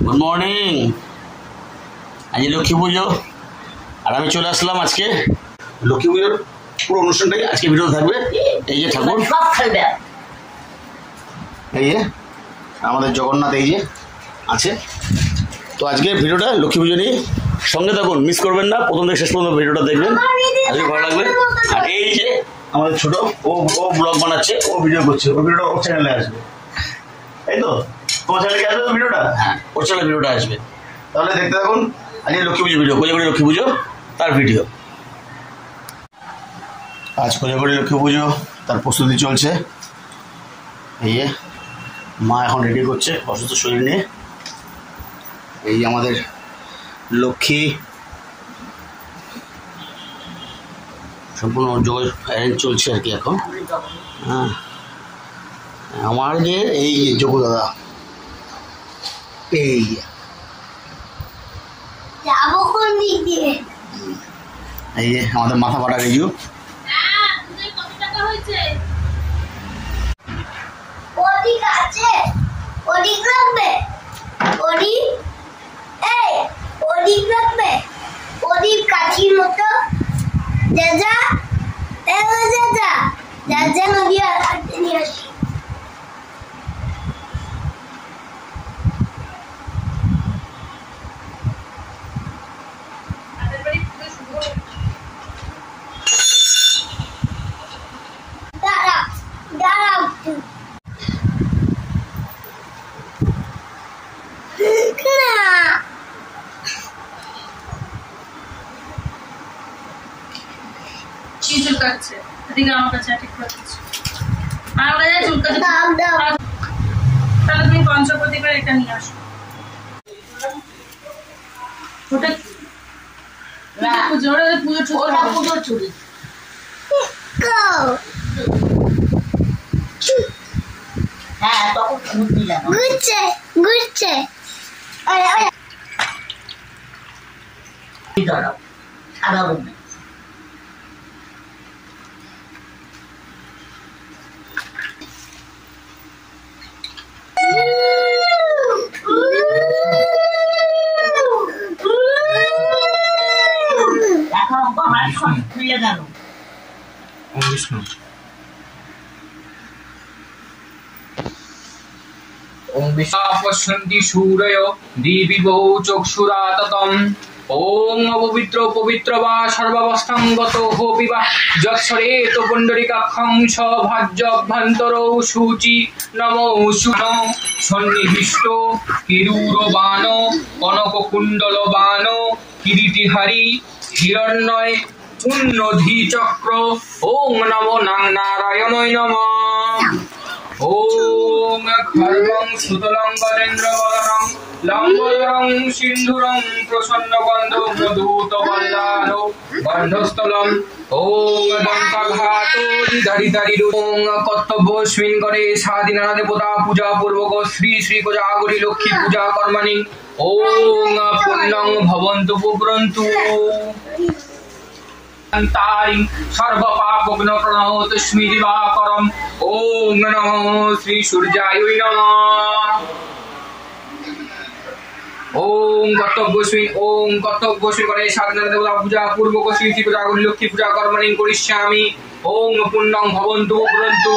Good morning. আজ লক্ষ্মী পুজো আর আমি চলে আসলাম আজকে লক্ষ্মী পুজোর পুরো অনুষ্ঠানটাই আজকে ভিডিও থাকবে। এই যে ঠাকুর, এই যে আমাদের জগন্নাথ এই যে আছে। তো আজকে ভিডিওটা লক্ষ্মী পুজো নিয়ে, সঙ্গে থাকুন, মিস করবেন না, প্রথম থেকে শেষ পর্যন্ত ভিডিওটা দেখবেন, আজকে ভালো লাগবে। আর এই যে আমাদের ছোট, ও ব্লগ বানাচ্ছে, ও ভিডিও করছে, ও ভিডিওটা ওর চ্যানেলে আসবে, তাই তো? তোমার চ্যানেলে আসবে তো ভিডিওটা? হ্যাঁ, ওর চ্যানেলে ভিডিওটা আসবে। তাহলে দেখতে থাকুন আজকে লক্ষ্মী পুজো ভিডিও, কোজাগরি লক্ষ্মী পুজো তার ভিডিও। আজ কোজাগরি লক্ষ্মী পুজো তার প্রস্তুতি চলছে। এই যে মা এখন রেডি করছে অসুস্থ শরীর নিয়ে। এই যে আমাদের লক্ষ্মী সম্পূর্ণ যোগ অ্যারেঞ্জ চলছে আর কি এখন। হ্যাঁ, আমার যে এই যে যোগ দাদা, এই এই যে আমাদের মাথা ফাটা রেজু। কাঠির মতো যা যা নদী হাঁটতে নিয়ে আসি। চুলকাচ্ছে এদিকে আমার কাছে ঠিক করে দিচ্ছি। আমার কাছে চুলকাচ্ছে, তাহলে তুমি পঞ্চপ্রদীপের এটা নিয়ে আসো। ওটা পুজোর চুড়ি। হ্যাঁ, তখন ঘুরছে সাদা বলবে। পশ্যন্তি সূরয় দিবিবৌ চক্ষুরাততম। ওম অপবিত্র পবিত্র বা সর্বাবস্থাঙ্গতোপি বা যৎসরেত পুণ্ডরিকাক্ষং সভাজ্যভ্যন্তরৌ শুচি নমো শুন সন্নিবিষ্ট কিরূরবাণ কনককুণ্ডলবাণ কিরীটিহারি হিরণ্ময় উন্নধি চক্র। ওম নমো নারায়ণায় নমঃ। ওম খর্বং সুতলং গজেন্দ্রবদনং লম্বদরং সিন্ধুরং প্রসন্নগন্ধ মধুত বল্লালো গন্ধস্থলম। ওম দন্তাঘাতো ধরিধরি। ওম কর্তব্যস্মিন করে স্বাধীনতা দেবতা পূজা পূর্বক শ্রী শ্রী কোজাগরি লক্ষ্মী পূজা কর্মণি। ওম পুণ্যং ভবন্তু পুরন্তু সর্বপাপগ্নপ্রণতস্মি দিবাকরম। ওম নমঃ শ্রী সূর্যায় নমঃ। ওম কর্তব্যস্মিন করে স্বাধীনতা দেবতা পূজা পূর্বক শ্রী শ্রী কোজাগরি লক্ষ্মী পূজা কর্মণি করিষ্যামি। ওম পুণ্যং ভবন্তু পুরন্তু।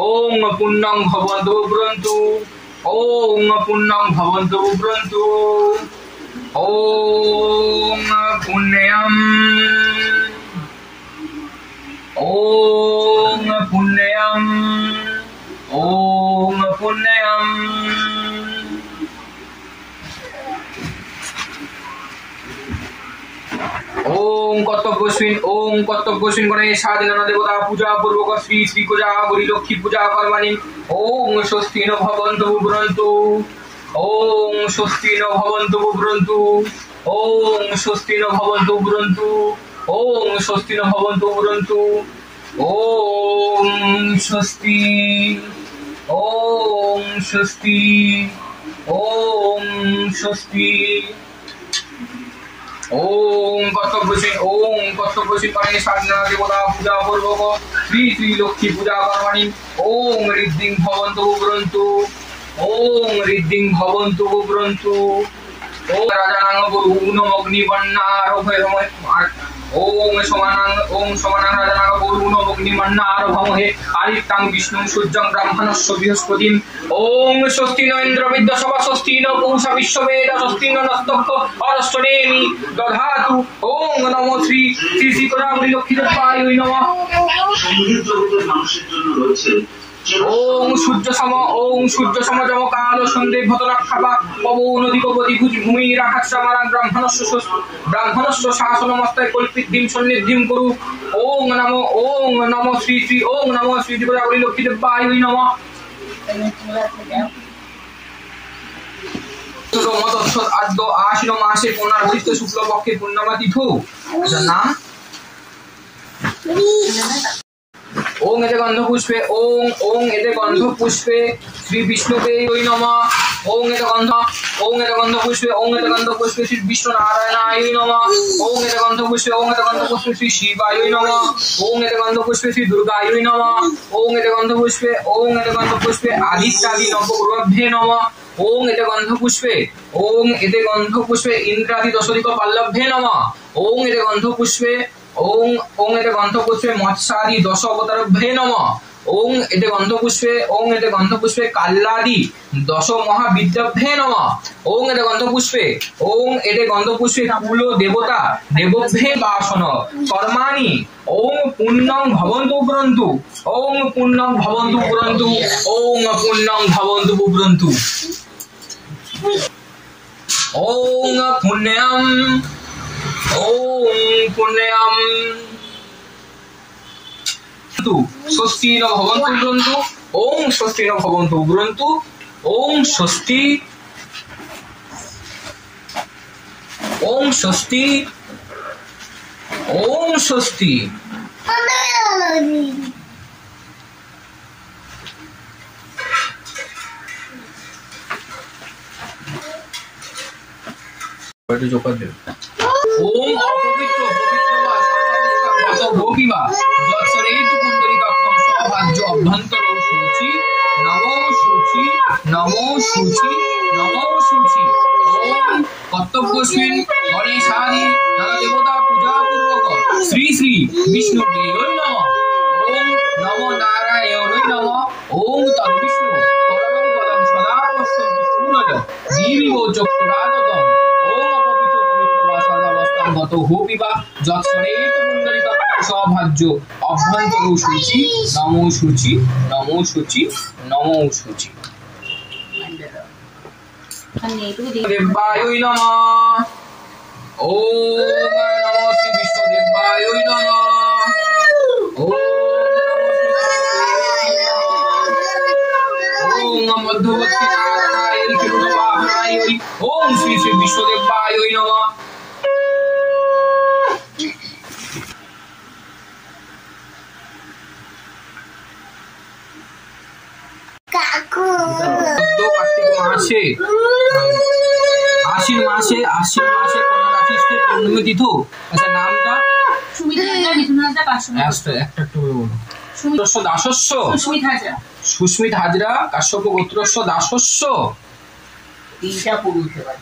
ওম পুণ্যং ভবন্তু পুরন্তু। ওম পুণ্যং ভবন্তু পুরন্তু। ওম পুণ্যম ওম পুণ্যম ওম পুণ্যম। ওম কর্তব্যস্মিন করে স্বাধীনতা দেবতা পূজা পূর্বক শ্রী শ্রী কোজাগরি লক্ষ্মী পূজা কর্মণি। ওম স্বস্তি ন ভবন্তু পুরন্তু। ওম স্বস্তি ন ভবন্তু পুরন্তু। ওম স্বস্তি ন ভবন্তু পুরন্তু। ওম স্বস্তি ন ভবন্তু পুরন্তু। ওম স্বস্তি। ওম স্বস্তি। ওম স্বস্তি। ওম কর্তব্যস্মিন করে স্বাধীনতা দেবতা পূজা পূর্বক শ্রী শ্রী লক্ষ্মী পূজা কর্মণি। ওম ঋদ্ধিং ভবন্তু পুরন্তু। ওং ঋদ্ধিং ভবন্তু ব্রন্তু ওং রাজানাং বরুণমগ্নিবন্নারভমহে ওং সমানাং রাজানাং বরুণমগ্নিবন্নারভমহে আদিত্যং বিষ্ণুং সূর্যং ব্রহ্মণস্য বৃহস্পতিম ওং স্বস্তি ন ইন্দ্র বিদ্যাসভা স্বস্তি ন পূষা বিশ্ববেদ স্বস্তি ন নস্তক্ষ অরষ্টনেমি দধাতু ওং নমো শ্রী শ্রী শ্রী কোজাগরী লক্ষ্মীদেবায় নমঃ। সঙ্গীত জগতের মানুষের জন্য রয়েছে ওং সূর্য সম যম কাল সন্ধে ভতরাক্ষাপা পবনদীপবতী ভূমি রাখাচ্ছামারাং ব্রাহ্মণস্য শাসনমস্তায় কল্পিদ্ধিম সন্নিধিম কুরু ওং নমো শ্রী শ্রী ওং নমো শ্রী কোজাগরী লক্ষ্মীদেবায় নমঃ। আদ্য আশ্বিন মাসে পুনর্বৃত্ত শুক্লপক্ষে পূর্ণিমা তিথৌ নাম ওং এতে গন্ধ পুষ্পে ওং এতে গন্ধ পুষ্পে শ্রী বিষ্ণুবে নমঃ। ওং এতে গন্ধ পুষ্পে শ্রী বিষ্ণু নারায়ণায় নমঃ। ওং এতে গন্ধ পুষ্পে শ্রী শিবায় নমঃ। ওং এতে গন্ধ পুষ্পে শ্রী দুর্গায় নমঃ। ওং এতে গন্ধ পুষ্পে আদিত্যাদি নবগ্রহভ্যে নমঃ। ওং এতে গন্ধ পুষ্পে ইন্দ্রাদি দশদিক পাল্লভ্যে নমঃ। ওং এতে গন্ধ পুষ্পে মৎস্যাদি দশ অবতারভ্যে নমঃ। ওং এতে গন্ধ পুষ্পে কাল্যাদি দশ মহাবিদ্যাভ্যে নমঃ। ওং এতে গন্ধ পুষ্পে কুল দেবতা দেবভ্যে বাসন কর্মাণি ওং পুণ্যং ভবন্তু ব্রন্তু ওং পুণ্যং ভবন্তু ব্রন্তু ওং পুণ্যং ভবন্তু ব্রন্তু ওং পুণ্যম স্বস্তি ন ভবন্তু ব্রন্তু ওং স্বস্তি ন ভবন্তু ব্রন্তু ওং স্বস্তি ওং স্বস্তি ওং স্বস্তি। ওম অপবিত্র পবিত্রবা সর্বাবস্থা গত গোপিবা যৎসরেতু কুণ্ডলিকাক্ষং সৌভাজ্য অভ্যন্তর শুচি নমো শুচি নমো শুচি নমো শুচি। ওম কর্তব্যস্মিন গণেশাদি নানা দেবতা পূজা পূর্বক শ্রী শ্রী বিষ্ণুবে নমঃ। ওম নমো নারায়ণায় নমঃ। ওম তদ্বিষ্ণু পরমং পদং সদা পশ্যন্তি সূরজ দীবিব চক্ষুরাদতম। ওম অপবিত্র পবিত্রবা সর্বাবস্থাং গত হোপিবা যৎসরেতু কুণ্ডলিকাক্ষং সৌভাজ্য অভ্যন্তর শুচি নমো শুচি নমো শুচি নমো শুচি। দেবায় নমঃ। ওম নমো শ্রী বিষ্ণুদেবায় নমঃ। ওম মধ্যবর্তী নারায়ণ কিরুণবাহনায় ওম শ্রী শ্রী বিষ্ণুদেবায় নমঃ। কার্তিক মাসে আশ্বিন মাসে কোন রাশিতে পূর্ণিমা তিথি আচ্ছা নামটা সুমিতা হাজরা মিথুন হাজরা কাশ্যপ একটা বলুন। দাসস্য সুস্মিত হাজরা কাশ্যপ গোত্রস্য দাসস্য তিনটা পুরুষ এবার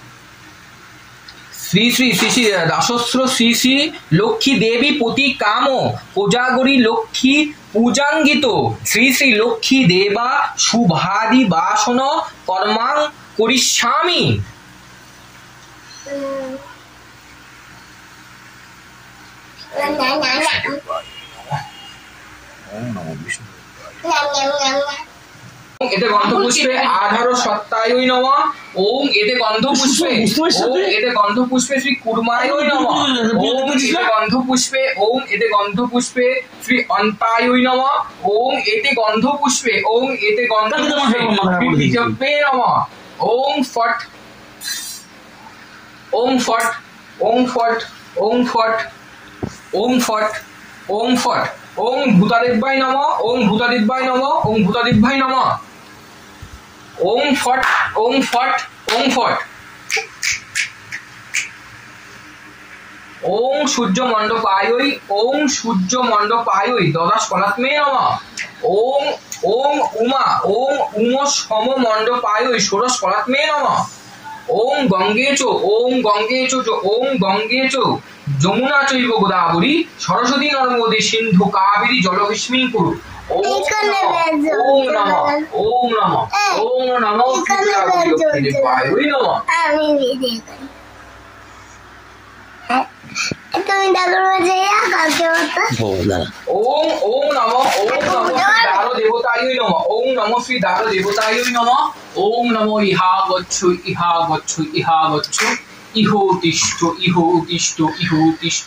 শ্রী শ্রী শ্রী শ্রী দাসস্র শ্রী শ্রী লক্ষ্মী দেবী পতি কাম কোজাগরী লক্ষ্মী পূজাঙ্গিত শ্রী শ্রী লক্ষ্মী দেবা শুভাদি বাসন কর্মাং করিষ্যামি। এতে গন্ধ পুষ্পে আধার সত্তায় নমঃ। ওম এতে গন্ধ পুষ্পে শ্রী কুর্মায় নমঃ। ওম এতে গন্ধ পুষ্পে শ্রী অন্তায় নমঃ। ওম এতে গন্ধ পুষ্পে শ্রী বিজব্বে নমঃ। ওম ফট ওম ফট ওম ফট ওম ফট ওম ফট ওম ফট ওম ভূতাদিব্যায় নমঃ। ওম ভূতাদিব্যায় নমঃ। ওম ভূতাদিব্যায় নমঃ। ওম ফট ওম ফট ওম ফট। ওম সূর্য মণ্ডপায় দদাস কলাত্মে নমঃ। ওম ওম উমা ওম উম সম মণ্ডপায় ষোড়শ কলাত্মে নমঃ। ওম গঙ্গে চ ওম গঙ্গে চ যমুনা চৈব গোদাবরী সরস্বতী নর্মদে সিন্ধু কাবেরী জলস্মিন কুরু। ওম নমঃ ওম নমঃ ওম নমঃ ত্রিপুরায় নমঃ। ওম ওম নমঃ দ্বার দেবতায় নমঃ। ওম নমঃ শ্রী দ্বার দেবতায় নমঃ। ওম নমো ইহা গচ্ছ ইহা গচ্ছ ইহা গচ্ছ ইহো তিষ্ঠ ইহো তিষ্ঠ ইহো তিষ্ঠ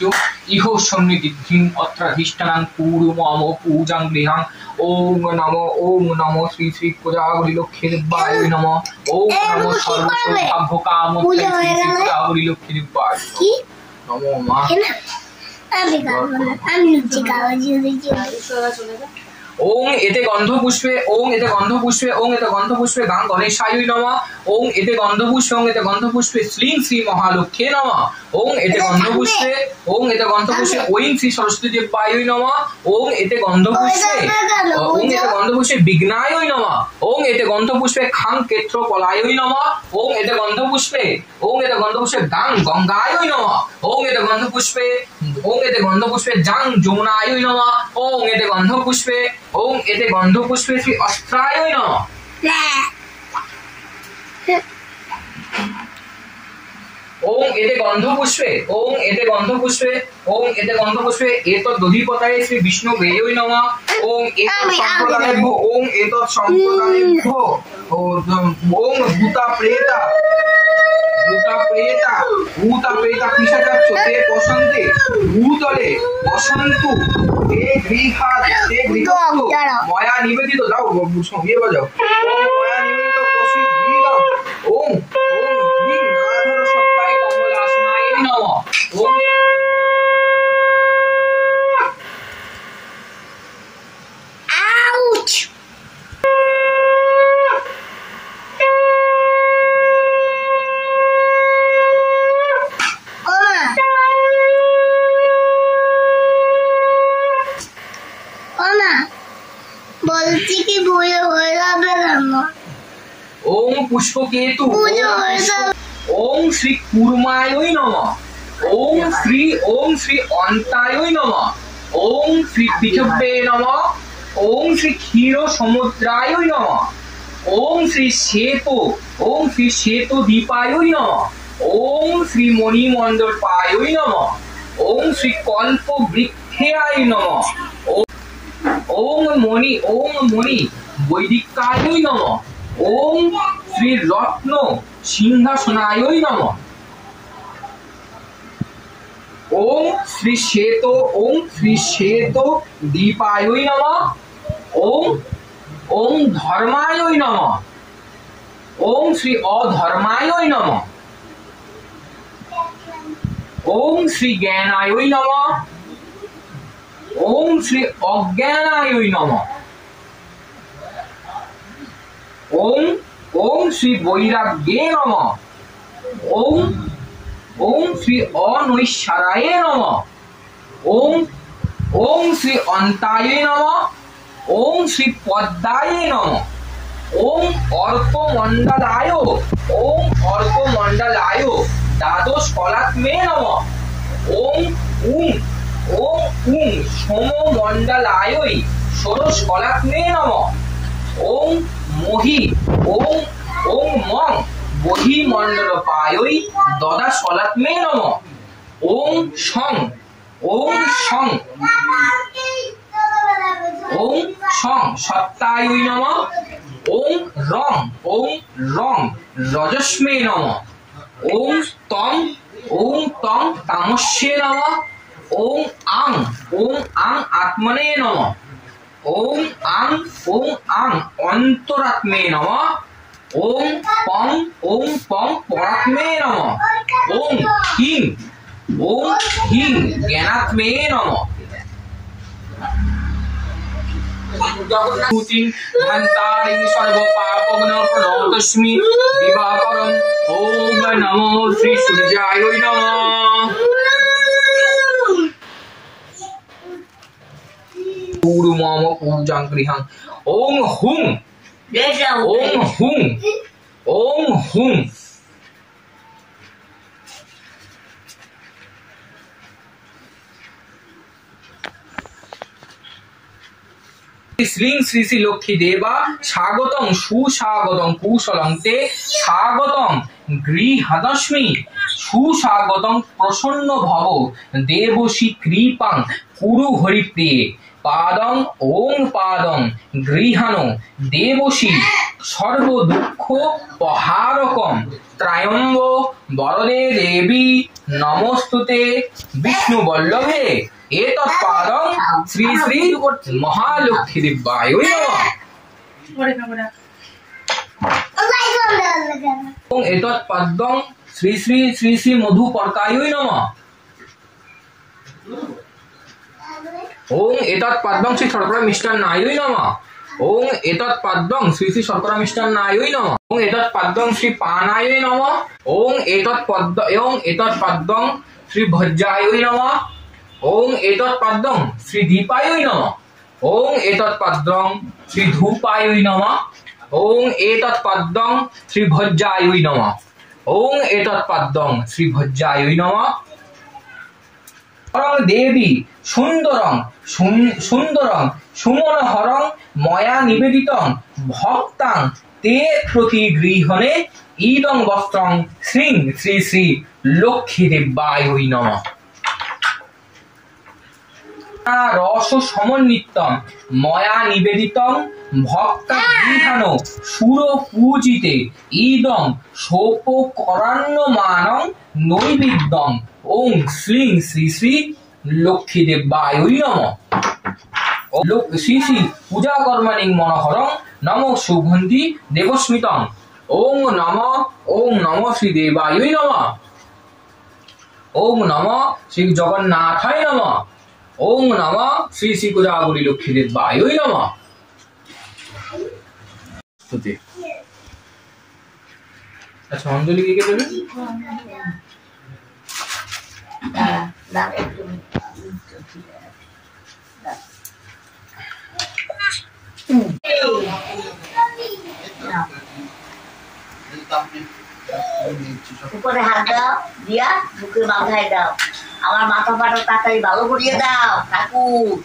ইহো সন্নিধিং অত্রাধিষ্ঠানাং পূর্বমম পূজাং গৃহাং। ওম নমো শ্রী শ্রী কোজাগরী লক্ষ্মী দেবায় নমঃ। ওম নমো সর্বসৌভাগ্য কাম শ্রী শ্রী কোজাগরী লক্ষ্মী দেবায় নমো মা। ওং এতে গন্ধ পুষ্পে ওং এতে গন্ধ পুষ্পে ওং এতে গন্ধ পুষ্পে গাং গণেশায় নমঃ। ওং এতে গন্ধ পুষ্পে ওং এতে গন্ধ পুষ্পে শ্রীং শ্রী মহালক্ষ্মী নমঃ। ওং এতে গন্ধ পুষ্পে ওং এতে গন্ধ পুষ্পে ওং শ্রী সরস্বতী দেবায় নমঃ। ওং এতে গন্ধ পুষ্পে ওং এতে গন্ধ পুষ্পে বিঘ্নায় নমঃ। ওং এতে গন্ধ পুষ্পে খাং ক্ষেত্র পলায় নমঃ। ওং এতে গন্ধ পুষ্পে গাং গঙ্গায় নমঃ। ওং এতে গন্ধ পুষ্পে জাং যমুনায় নমঃ। ওং এতে গন্ধ পুষ্পে শ্রী অস্ত্রায় নমঃ। ওং এতে গন্ধ পুষ্পে এতৎ দধিপতায়ে শ্রী বিষ্ণু বেয় নমঃ। ওং এতৎ সম্প্রদানেভ্যো ওং ভূতা প্রেতা পিশাচাচ্চ তে বসন্তে ভূতলে বসন্তু তে গৃহাৎ ময়া নিবেদিত দাও ইয়ে বাজাও ময়া নিবেদিত পশু গৃহম। ওং হিং নাধর সত্তায় কমলাসনায় নমঃ। ওং বলছি কি বুঝে হয়ে যাবে কেন? ওং পুষ্পকেতু ওং শ্রী কুর্মায় নমঃ। ওং শ্রী অন্তায় নমঃ। ওং শ্রী পৃথিবে নমঃ। ওং শ্রী ক্ষীর সমুদ্রায় নমঃ। ওং শ্রী শ্বেত দীপায় নমঃ। ওং শ্রী মণিমণ্ডপায় নমঃ। ওং শ্রী কল্প বৃক্ষায় নমঃ। ওং মণি বৈদিকায় নমঃ। ওং শ্রী রত্ন সিংহাসনায় নমঃ। ওং শ্রী শ্বেত দীপায় নমঃ। ওং ধর্মায় নমঃ। ওং শ্রী অধর্মায় নমঃ। ওং শ্রী জ্ঞানায় নমঃ। ওং শ্রী অজ্ঞানায় নমঃ। ওং শ্রী বৈরাগ্যে নমঃ। ওং শ্রী অনৈশ্বরায় নমঃ। ওং শ্রী অন্তায় নমঃ। ওং শ্রী পদ্মায় নমঃ। ওং অর্কমণ্ডলায় দ্বাদশ কলাত্মে নমঃ। ওং সোমমণ্ডলায় ষোড়শ কলাত্মে নমঃ। ওং মং বহিমণ্ডলপায় দ্বাদশ কলাত্মে নমঃ। ওং সং সত্তায় নমঃ। ওং রং রজস্মে নমঃ। ওং তং তামস্যে নমঃ। ওং আং আত্মনে নমঃ। ওং আং অন্তরাত্মে নমঃ। ওং পং পরাত্মে নমঃ। ওং হিং জ্ঞানাত্মে নমঃ। সর্বপাপগ্নপ্রণতস্মি দিবাকরম। ওম নমো শ্রী সূর্যায় নমঃ। পূর্বমম পূজাং গৃহাং। ওং হুং ওং হুং ওং হুং। শ্রীং শ্রী শ্রী লক্ষ্মী দেবা স্বাগতং সুস্বাগতং কুশলং তে স্বাগতং গৃহাদস্মি সুস্বাগতং প্রসন্ন ভব দেবসী কৃপাং কুরু হরিপ্রিয়ে পাদং ওং পাদং গৃহানো দেবসী সর্ব দুঃখ পহারকম ত্রয়ম্ব বরদে দেবী নমস্তুতে বিষ্ণু বল্লভে এতৎ পাদং শ্রী শ্রী মহালক্ষ্মী দিব্যায় নমঃ। ওং এতৎ পদ্মং শ্রী শ্রী শ্রী শ্রী মধুপর্কায় নমঃ। ওং এতৎ পদ্মং শ্রী শর্করা মিষ্টান্নায় নমঃ। ওং এতৎ পদ্মং শ্রী শ্রী শর্করা মিষ্টান্নায় নমঃ। ওং এতৎ পদ্মং শ্রী পানায় নমঃ। ওং এতৎ পদ্মং শ্রী ভজ্জায় নমঃ। ওং এতৎ পদ্মং শ্রী দীপায় নমঃ। ওং এতৎ পদ্মং শ্রী ধূপায় নমঃ। ওং এতৎ পদ্মং শ্রী ভজ্জায় নমঃ। ওং এতৎ পদ্মং শ্রী ভজ্জায় নমঃ। দেবী সুন্দরং সুন্দরং সুমনোহরং ময়া নিবেদিতং ভক্তাং তে প্রতিগৃহণে ইদং বস্ত্রং শ্রীং শ্রী শ্রী লক্ষ্মী দেব্যায় নমঃ। রস সমন্বিতং ময়া নিবেদিতং ভক্তা গৃহানো সুর পূজিতে ইদং সোপকরান্যমানং নৈবেদ্যং ওং শ্রীং শ্রী শ্রী লক্ষ্মী দেব্যায় নমঃ। শ্রী শ্রী পূজা কর্মাণি মনোহরং নম সুগন্ধি দেবস্মিতং ওং নম শ্রী দেবায় নমঃ। ওং নম শ্রী জগন্নাথায় নমঃ। ওং নম শ্রী শ্রী কোজাগরী লক্ষ্মী দেব্যায় নমঃ। আচ্ছা অঞ্জলি কে দেবেন? উপরে হাত দাও দিয়া বুকের মাথায় দাও, আমার মাথা ফাটা তাড়াতাড়ি ভালো করিয়ে দাও ঠাকুর।